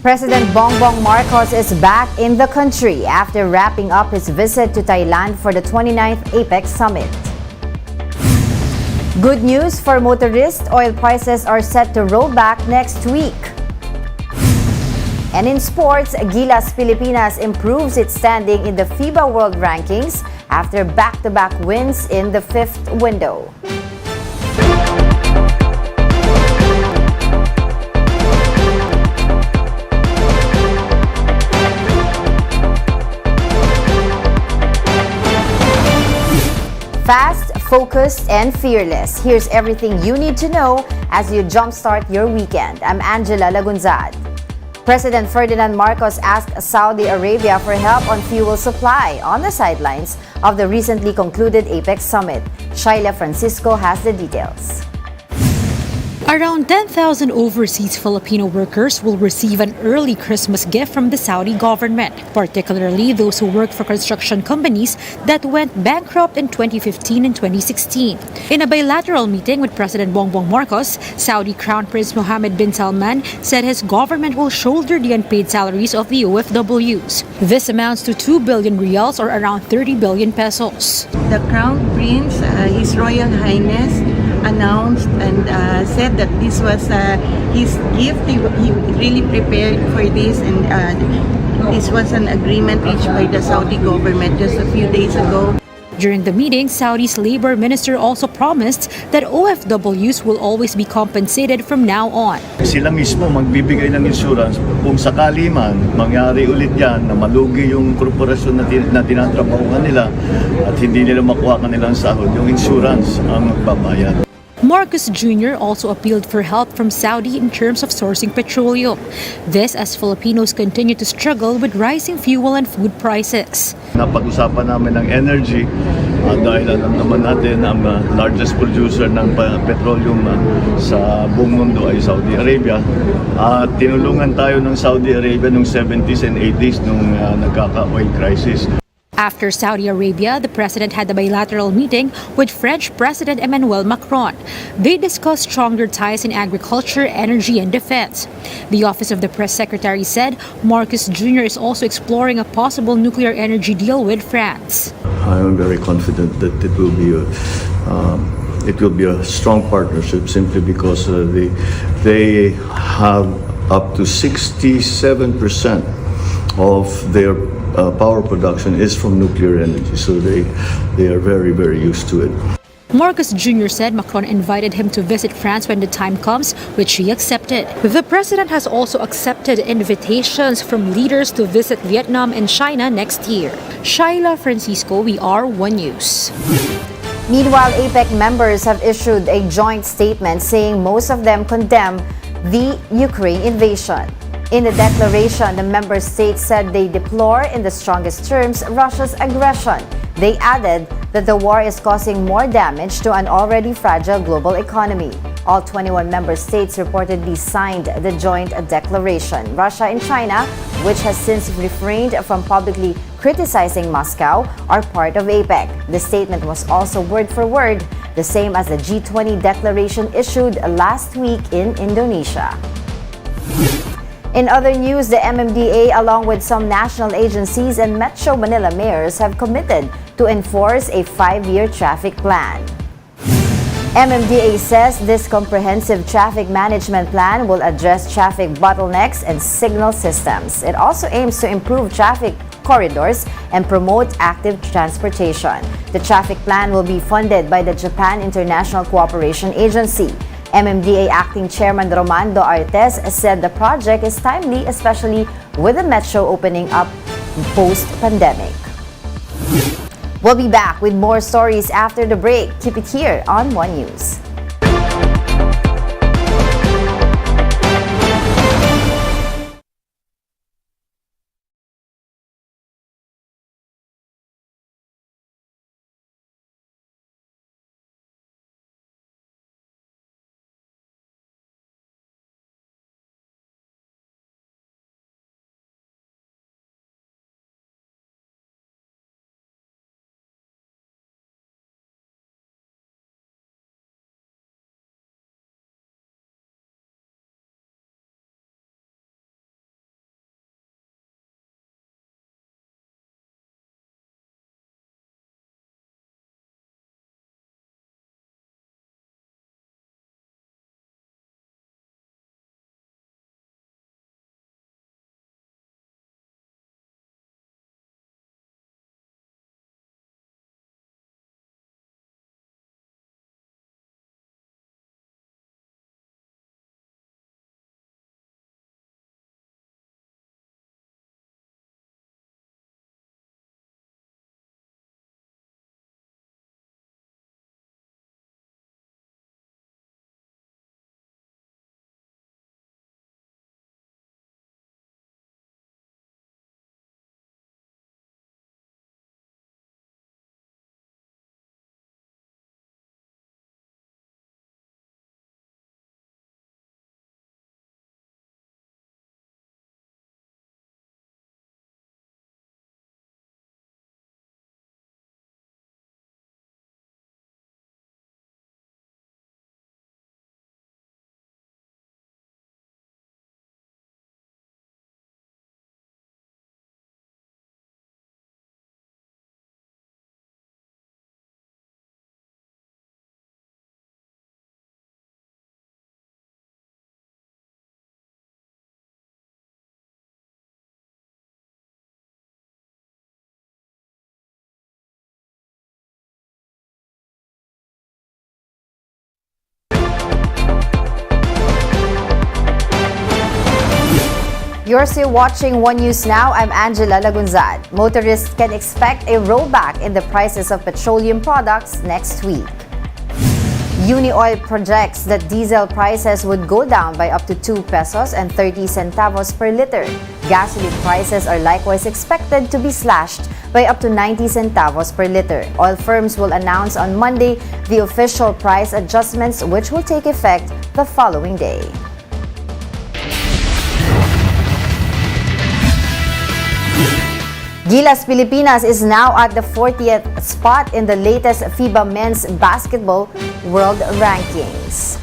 President Bongbong Marcos is back in the country after wrapping up his visit to Thailand for the 29th Apec Summit. Good news for motorists, oil prices are set to roll back next week. And in sports, Gilas Pilipinas improves its standing in the FIBA World Rankings after back-to-back wins in the fifth window. Fast, focused, and fearless. Here's everything you need to know as you jumpstart your weekend. I'm Angela Lagunzad. President Ferdinand Marcos asked Saudi Arabia for help on fuel supply on the sidelines of the recently concluded Apec Summit. Shaila Francisco has the details. Around 10,000 overseas Filipino workers will receive an early Christmas gift from the Saudi government, particularly those who work for construction companies that went bankrupt in 2015 and 2016. In a bilateral meeting with President Bongbong Marcos, Saudi Crown Prince Mohammed bin Salman said his government will shoulder the unpaid salaries of the OFWs. This amounts to 2 billion riyals or around 30 billion pesos. The Crown Prince, His Royal Highness, announced and said that this was his gift. He really prepared for this, and this was an agreement reached by the Saudi government just a few days ago. During the meeting, Saudi's labor minister also promised that OFWs will always be compensated from now on. Sila mismo magbibigay ng insurance kung sakali man mangyari ulit yan na malugi yung korporasyon na tinatrabahuan nila at hindi nila makuha kanilang sahod, yung insurance ang magbabayad. Marcos Jr. also appealed for help from Saudi in terms of sourcing petroleum. This as Filipinos continue to struggle with rising fuel and food prices. Napag-usapan namin ng energy dahil alam naman natin ang largest producer ng petroleum sa buong mundo ay Saudi Arabia. Tinulungan tayo ng Saudi Arabia noong 70s and 80s nung nagkaka-oil crisis. After Saudi Arabia, the president had a bilateral meeting with French President Emmanuel Macron. They discussed stronger ties in agriculture, energy, and defense. The Office of the Press Secretary said Marcos Jr. is also exploring a possible nuclear energy deal with France. I am very confident that it will be a strong partnership simply because they have up to 67% of their power production is from nuclear energy, so they are very, very used to it. Marcos Jr. said Macron invited him to visit France when the time comes, which he accepted. The president has also accepted invitations from leaders to visit Vietnam and China next year. Shaila Francisco, we are One News. Meanwhile, Apec members have issued a joint statement saying most of them condemn the Ukraine invasion. In the declaration, the member states said they deplore in the strongest terms Russia's aggression. They added that the war is causing more damage to an already fragile global economy. All 21 member states reportedly signed the joint declaration. Russia and China, which has since refrained from publicly criticizing Moscow, are part of APEC. The statement was also word for word the same as the G20 declaration issued last week in Indonesia. In other news, the MMDA, along with some national agencies and Metro Manila mayors, have committed to enforce a 5-year traffic plan. MMDA says this comprehensive traffic management plan will address traffic bottlenecks and signal systems. It also aims to improve traffic corridors and promote active transportation. The traffic plan will be funded by the Japan International Cooperation Agency. MMDA Acting Chairman Romando Artes said the project is timely, especially with the metro opening up post-pandemic. We'll be back with more stories after the break. Keep it here on One News. You're still watching One News Now. I'm Angela Lagunzad. Motorists can expect a rollback in the prices of petroleum products next week. Unioil projects that diesel prices would go down by up to 2 pesos and 30 centavos per liter. Gasoline prices are likewise expected to be slashed by up to 90 centavos per liter. Oil firms will announce on Monday the official price adjustments, which will take effect the following day. Gilas Pilipinas is now at the 40th spot in the latest FIBA Men's Basketball World Rankings.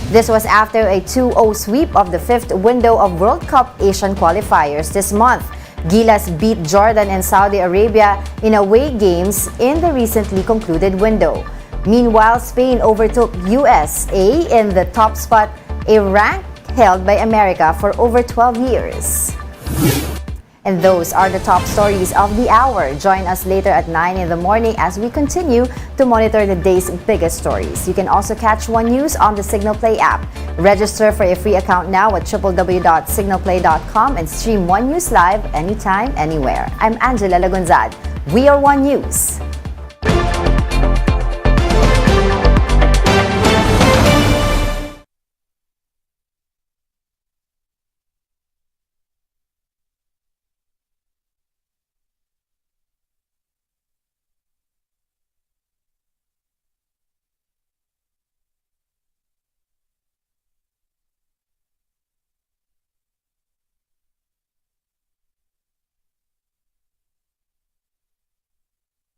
This was after a 2-0 sweep of the fifth window of World Cup Asian qualifiers this month. Gilas beat Jordan and Saudi Arabia in away games in the recently concluded window. Meanwhile, Spain overtook USA in the top spot, a rank held by America for over 12 years. And those are the top stories of the hour. Join us later at 9 in the morning as we continue to monitor the day's biggest stories. You can also catch One News on the Signal Play app. Register for a free account now at www.signalplay.com and stream One News live anytime, anywhere. I'm Angela Lagunzad. We are One News.